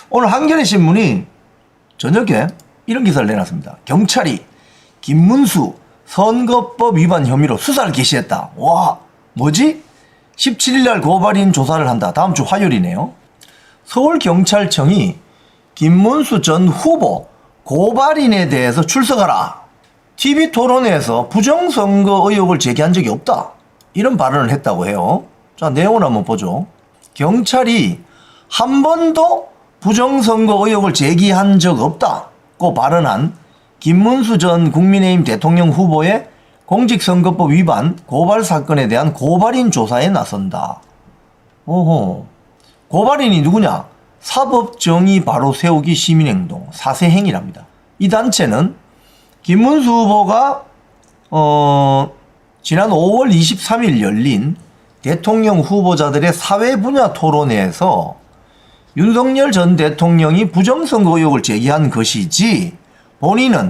오늘 한겨레 신문이 저녁에 이런 기사를 내놨습니다. 경찰이 김문수 선거법 위반 혐의로 수사를 개시했다. 와, 뭐지? 17일날 고발인 조사를 한다. 다음 주 화요일이네요. 서울경찰청이 김문수 전 후보 고발인에 대해서 출석하라. TV토론회에서 부정선거 의혹을 제기한 적이 없다. 이런 발언을 했다고 해요. 자, 내용을 한번 보죠. 경찰이 한 번도 부정선거 의혹을 제기한 적 없다고 발언한 김문수 전 국민의힘 대통령 후보의 공직선거법 위반 고발 사건에 대한 고발인 조사에 나선다. 오호. 고발인이 누구냐? 사법정의 바로 세우기 시민행동 사세행이랍니다. 이 단체는 김문수 후보가 지난 5월 23일 열린 대통령 후보자들의 사회 분야 토론회에서 윤석열 전 대통령이 부정선거 의혹을 제기한 것이지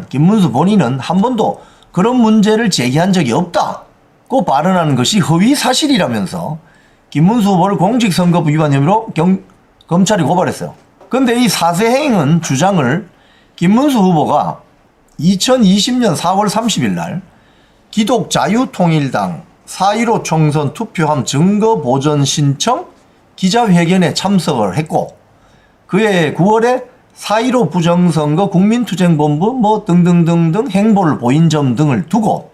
김문수 본인은 한 번도 그런 문제를 제기한 적이 없다고 발언하는 것이 허위 사실이라면서 김문수 후보를 공직선거법 위반 혐의로 검찰이 고발했어요. 그런데 이 사세행은 주장을 김문수 후보가 2020년 4월 30일 날 기독자유통일당 4.15 총선 투표함 증거 보전 신청 기자회견에 참석을 했고 그해 9월에 4.15 부정선거 국민투쟁본부 등등등등 행보를 보인 점 등을 두고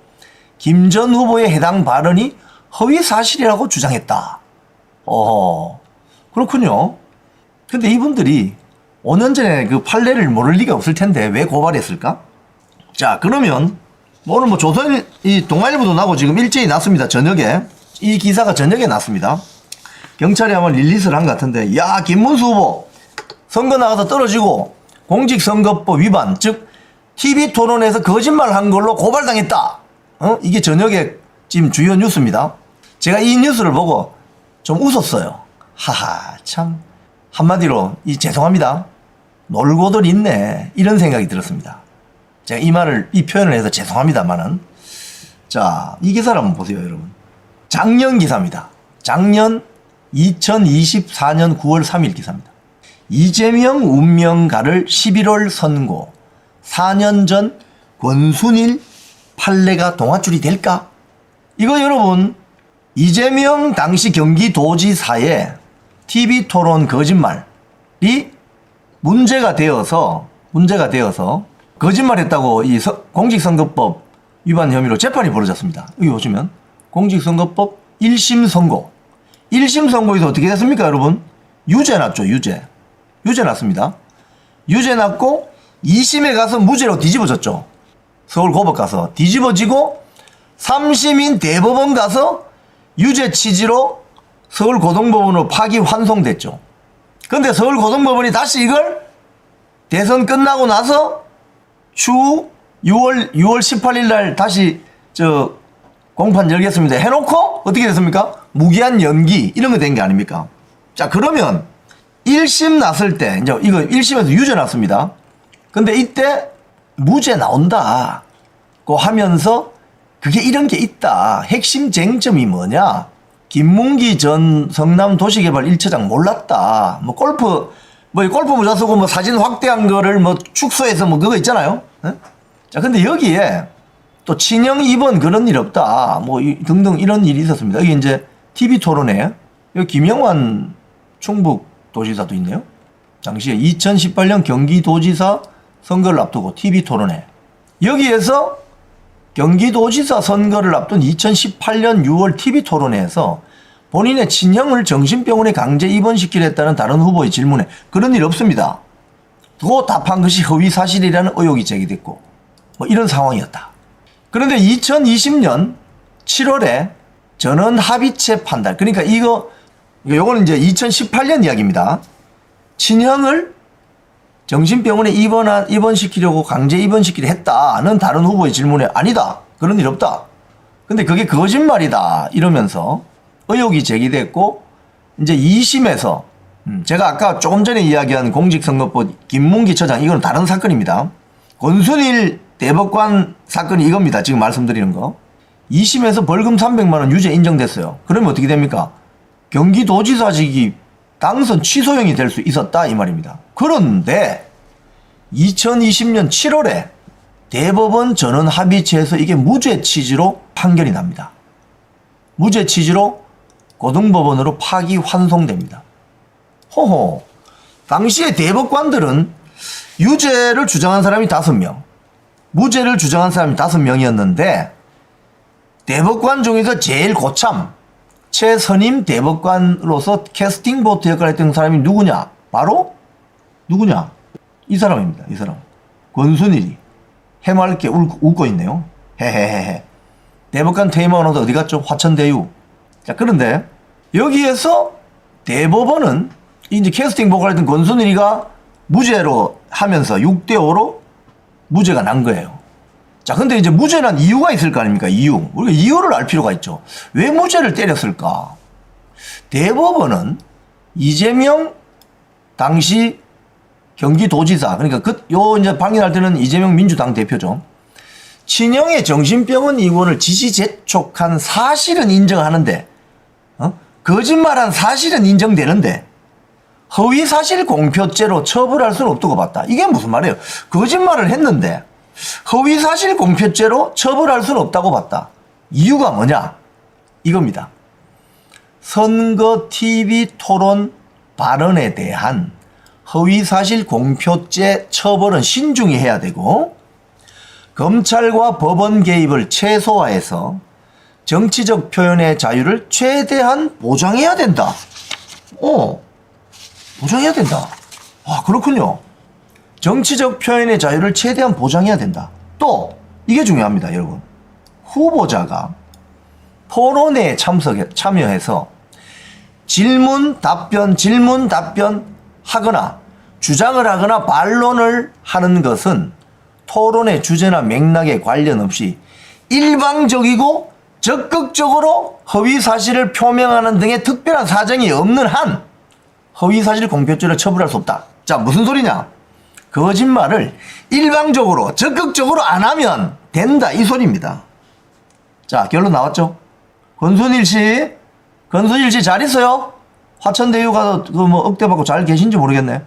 김 전 후보의 해당 발언이 허위 사실이라고 주장했다. 그렇군요. 근데 이분들이 5년 전에 그 판례를 모를 리가 없을 텐데 왜 고발했을까? 자, 그러면 오늘 조선 이 동아일보도 나고 지금 일제히 났습니다. 저녁에 이 기사가 저녁에 났습니다. 경찰이 아마 릴리스를 한 것 같은데, 야, 김문수 후보 선거 나가서 떨어지고 공직선거법 위반, 즉 TV 토론에서 거짓말 한 걸로 고발당했다. 이게 저녁에 지금 주요 뉴스입니다. 제가 이 뉴스를 보고 좀 웃었어요. 하하, 참 한마디로 죄송합니다. 놀고들 있네. 이런 생각이 들었습니다. 제가 이 표현을 해서 죄송합니다만은. 자, 이 기사를 한번 보세요, 여러분. 작년 기사입니다. 작년 2024년 9월 3일 기사입니다. 이재명 운명가를 11월 선고. 4년 전 권순일 판례가 동아줄이 될까? 이거 여러분, 이재명 당시 경기도지사의 TV토론 거짓말이 문제가 되어서 거짓말했다고 이 공직선거법 위반 혐의로 재판이 벌어졌습니다. 여기 보시면 공직선거법 1심 선고. 1심 선고에서 어떻게 됐습니까, 여러분? 유죄 났죠, 유죄 났습니다. 유죄 났고 2심에 가서 무죄로 뒤집어졌죠. 서울 고법 가서 뒤집어지고 3심인 대법원 가서 유죄 취지로 서울 고등법원으로 파기 환송됐죠. 근데 서울 고등법원이 다시 이걸 대선 끝나고 나서 추후 6월 18일 날 다시 공판 열겠습니다 해놓고 어떻게 됐습니까? 무기한 연기 이런 거 된 게 아닙니까? 자, 그러면 1심 났을 때 이제 이거 1심에서 유죄 났습니다. 근데 이때 무죄 나온다고 하면서 그게 이런 게 있다. 핵심 쟁점이 뭐냐? 김문기 전 성남도시개발 1처장 몰랐다. 골프 모자 쓰고 사진 확대한 거를 축소해서 그거 있잖아요. 네? 자, 근데 여기에 또 친형 입원 그런 일 없다. 등등 이런 일이 있었습니다. 여기 이제 TV 토론회. 여기 김영환 충북도지사도 있네요. 당시에 2018년 경기도지사 선거를 앞두고 TV 토론회. 여기에서 경기도지사 선거를 앞둔 2018년 6월 TV 토론회에서 본인의 친형을 정신병원에 강제 입원시키려 했다는 다른 후보의 질문에 그런 일 없습니다. 고 답한 것이 허위 사실이라는 의혹이 제기됐고 이런 상황이었다. 그런데 2020년 7월에 전원 합의체 판단, 그러니까 요거는 이제 2018년 이야기입니다. 친형을 정신병원에 입원시키려고 강제 입원시키려 했다는 다른 후보의 질문에 아니다. 그런 일 없다. 근데 그게 거짓말이다. 이러면서 의혹이 제기됐고 이제 2심에서 제가 아까 조금 전에 이야기한 공직선거법 김문기 처장 이거는 다른 사건입니다. 권순일 대법관 사건이 이겁니다. 지금 말씀드리는 거. 2심에서 벌금 300만 원 유죄 인정됐어요. 그러면 어떻게 됩니까? 경기도지사직이 당선 취소형이 될 수 있었다 이 말입니다. 그런데 2020년 7월에 대법원 전원합의체에서 이게 무죄 취지로 판결이 납니다. 무죄 취지로 고등법원으로 파기환송됩니다. 호호. 당시에 대법관들은 유죄를 주장한 사람이 5명, 무죄를 주장한 사람이 5명이었는데 대법관 중에서 제일 고참 최선임 대법관으로서 캐스팅 보트 역할을 했던 사람이 누구냐? 바로 누구냐? 이 사람입니다. 이 사람. 권순일이 해맑게 웃고 있네요. 헤헤헤헤. 대법관 퇴임하고 나서 어디 갔죠? 화천대유. 자, 그런데 여기에서 대법원은 이제 캐스팅 보고를 했던 권순일이가 무죄로 하면서 6대5로 무죄가 난 거예요. 자, 근데 이제 무죄 난 이유가 있을 거 아닙니까? 이유. 우리가 이유를 알 필요가 있죠. 왜 무죄를 때렸을까? 대법원은 이재명 당시 경기도지사, 그러니까 이제 방인할 때는 이재명 민주당 대표죠. 친형의 정신병원 의원을 지시 재촉한 사실은 인정하는데, 거짓말한 사실은 인정되는데, 허위사실 공표죄로 처벌할 수는 없다고 봤다. 이게 무슨 말이에요? 거짓말을 했는데, 허위사실 공표죄로 처벌할 수는 없다고 봤다. 이유가 뭐냐? 이겁니다. 선거 TV 토론 발언에 대한 허위사실 공표죄 처벌은 신중히 해야 되고 검찰과 법원 개입을 최소화해서 정치적 표현의 자유를 최대한 보장해야 된다. 보장해야 된다. 아, 그렇군요. 정치적 표현의 자유를 최대한 보장해야 된다. 또 이게 중요합니다, 여러분. 후보자가 토론회에 참여해서 질문 답변 하거나 주장을 하거나 반론을 하는 것은 토론의 주제나 맥락에 관련 없이 일방적이고 적극적으로 허위사실을 표명하는 등의 특별한 사정이 없는 한 허위사실 공표죄를 처벌할 수 없다. 자, 무슨 소리냐? 거짓말을 일방적으로 적극적으로 안 하면 된다 이 소리입니다. 자, 결론 나왔죠? 권순일 씨 잘 있어요? 화천대유 가서 억대 받고 잘 계신지 모르겠네.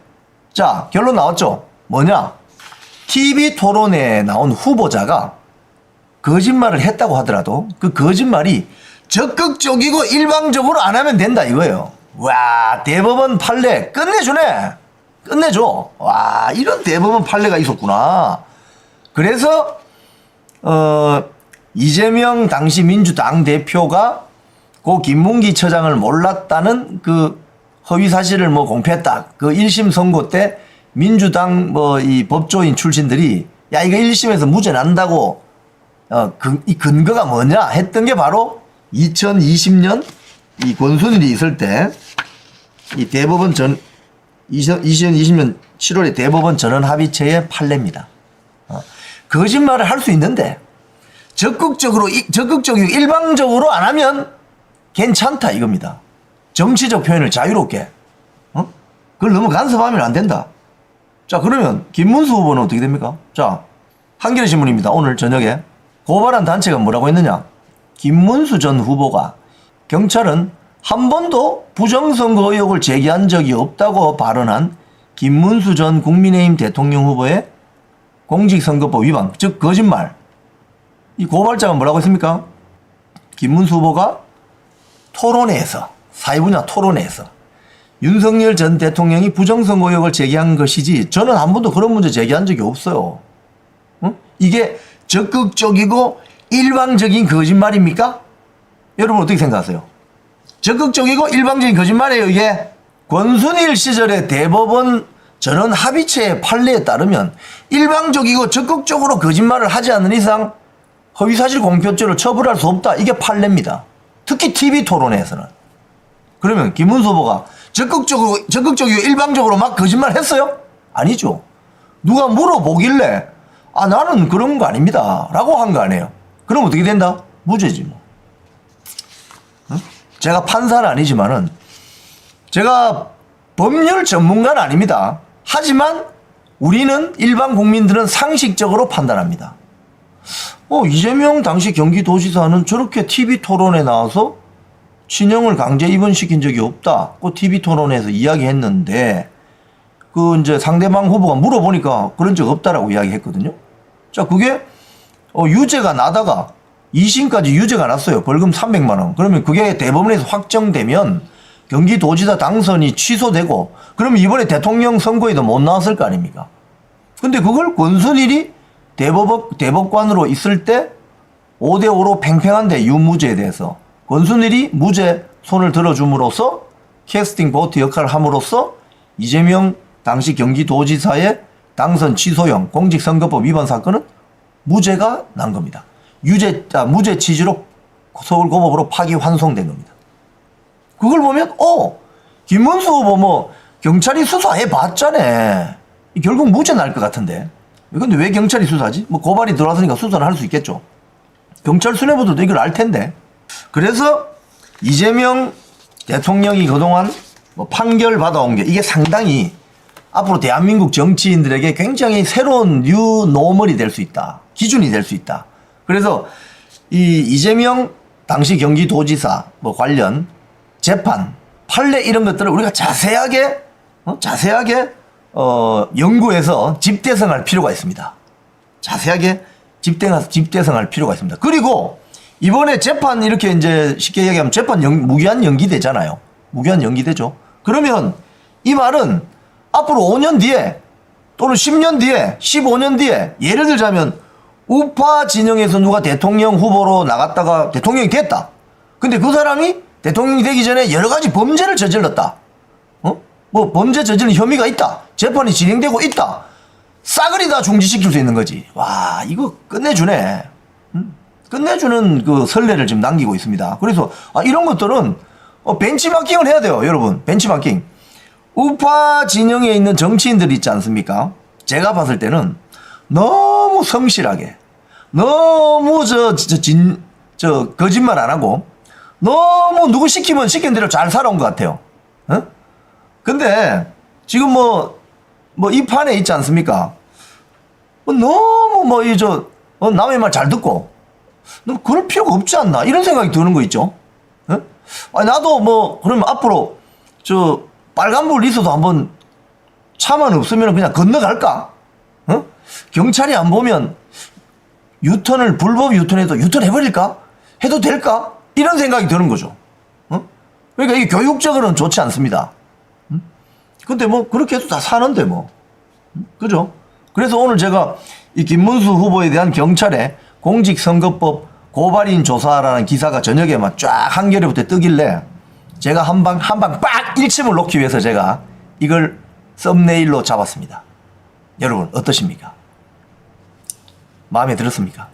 자, 결론 나왔죠? 뭐냐? TV 토론회에 나온 후보자가 거짓말을 했다고 하더라도 그 거짓말이 적극적이고 일방적으로 안 하면 된다 이거예요. 와, 대법원 판례 끝내줘. 와, 이런 대법원 판례가 있었구나. 그래서 이재명 당시 민주당 대표가 고 김문기 처장을 몰랐다는 그 허위 사실을 공표했다. 그 1심 선고 때 민주당 이 법조인 출신들이 야, 이거 1심에서 무죄 난다고 이 근거가 뭐냐 했던 게 바로 2020년 이 권순일이 있을 때 이 대법원 2020년 7월에 대법원 전원합의체의 판례입니다. 거짓말을 할 수 있는데 적극적이고 일방적으로 안 하면 괜찮다 이겁니다. 정치적 표현을 자유롭게. 그걸 너무 간섭하면 안 된다. 자, 그러면 김문수 후보는 어떻게 됩니까? 자, 한겨레신문입니다. 오늘 저녁에 고발한 단체가 뭐라고 했느냐? 김문수 전 후보가 경찰은 한 번도 부정선거 의혹을 제기한 적이 없다고 발언한 김문수 전 국민의힘 대통령 후보의 공직선거법 위반, 즉 거짓말. 이 고발자가 뭐라고 했습니까? 김문수 후보가 토론회에서, 사회분야 토론회에서 윤석열 전 대통령이 부정선거 의혹을 제기한 것이지 저는 한 번도 그런 문제 제기한 적이 없어요. 이게 적극적이고 일방적인 거짓말입니까? 여러분 어떻게 생각하세요? 적극적이고 일방적인 거짓말이에요 이게. 권순일 시절에 대법원 전원 합의체의 판례에 따르면 일방적이고 적극적으로 거짓말을 하지 않는 이상 허위사실 공표죄로 처벌할 수 없다. 이게 판례입니다. 특히 TV 토론회에서는. 그러면 김문수 후보가 적극적이고 일방적으로 막 거짓말 했어요? 아니죠. 누가 물어보길래 나는 그런 거 아닙니다 라고 한 거 아니에요. 그럼 어떻게 된다? 무죄지 뭐. 제가 판사는 아니지만은 제가 법률 전문가는 아닙니다. 하지만 우리는 일반 국민들은 상식적으로 판단합니다. 이재명 당시 경기도지사는 저렇게 TV 토론에 나와서 친형을 강제 입원시킨 적이 없다. 그 TV 토론에서 이야기했는데, 이제 상대방 후보가 물어보니까 그런 적 없다라고 이야기했거든요. 자, 그게, 유죄가 나다가 2심까지 유죄가 났어요. 벌금 300만원. 그러면 그게 대법원에서 확정되면 경기도지사 당선이 취소되고, 그러면 이번에 대통령 선거에도 못 나왔을 거 아닙니까? 근데 그걸 권순일이 대법관으로 있을 때 5대5로 팽팽한데 유무죄에 대해서 권순일이 무죄 손을 들어줌으로써 캐스팅 보트 역할을 함으로써 이재명 당시 경기도지사의 당선 취소형 공직선거법 위반 사건은 무죄가 난 겁니다. 무죄 취지로 서울고법으로 파기환송된 겁니다. 그걸 보면 김문수 후보 경찰이 수사해 봤잖아. 결국 무죄 날 것 같은데. 근데 왜 경찰이 수사하지? 고발이 들어왔으니까 수사를 할 수 있겠죠. 경찰 수뇌부들도 이걸 알 텐데. 그래서 이재명 대통령이 그동안 판결 받아온 게 이게 상당히 앞으로 대한민국 정치인들에게 굉장히 새로운 뉴노멀이 될 수 있다. 기준이 될 수 있다. 그래서 이 이재명 당시 경기도지사 관련 재판, 판례 이런 것들을 우리가 자세하게 연구해서 집대성할 필요가 있습니다. 자세하게 집대성할 필요가 있습니다. 그리고 이번에 재판 이렇게 이제 쉽게 얘기하면 재판 무기한 연기되잖아요. 무기한 연기되죠. 그러면 이 말은 앞으로 5년 뒤에 또는 10년 뒤에 15년 뒤에 예를 들자면 우파 진영에서 누가 대통령 후보로 나갔다가 대통령이 됐다. 근데 그 사람이 대통령이 되기 전에 여러 가지 범죄를 저질렀다. 범죄 저지른 혐의가 있다. 재판이 진행되고 있다. 싸그리 다 중지시킬 수 있는 거지. 와, 이거 끝내주네. 끝내주는 그 선례를 지금 남기고 있습니다. 그래서 이런 것들은 벤치마킹을 해야 돼요. 여러분, 벤치마킹. 우파 진영에 있는 정치인들 있지 않습니까? 제가 봤을 때는 너무 성실하게, 너무 거짓말 안 하고, 너무 누구 시키면 시킨 대로 잘 살아온 것 같아요. 근데 지금 이 판에 있지 않습니까? 너무 남의 말 잘 듣고, 너 그럴 필요가 없지 않나? 이런 생각이 드는 거 있죠? 나도 그러면 앞으로 빨간불 있어도 한번 차만 없으면 그냥 건너갈까? 경찰이 안 보면 불법 유턴해도 유턴해버릴까? 해도 될까? 이런 생각이 드는 거죠. 그러니까 이게 교육적으로는 좋지 않습니다. 근데 그렇게 해도 다 사는데 그죠? 그래서 오늘 제가 이 김문수 후보에 대한 경찰의 공직선거법 고발인 조사라는 기사가 저녁에 쫙 한겨레부터 뜨길래 제가 한 방 빡 일침을 놓기 위해서 제가 이걸 썸네일로 잡았습니다. 여러분 어떠십니까? 마음에 들었습니까?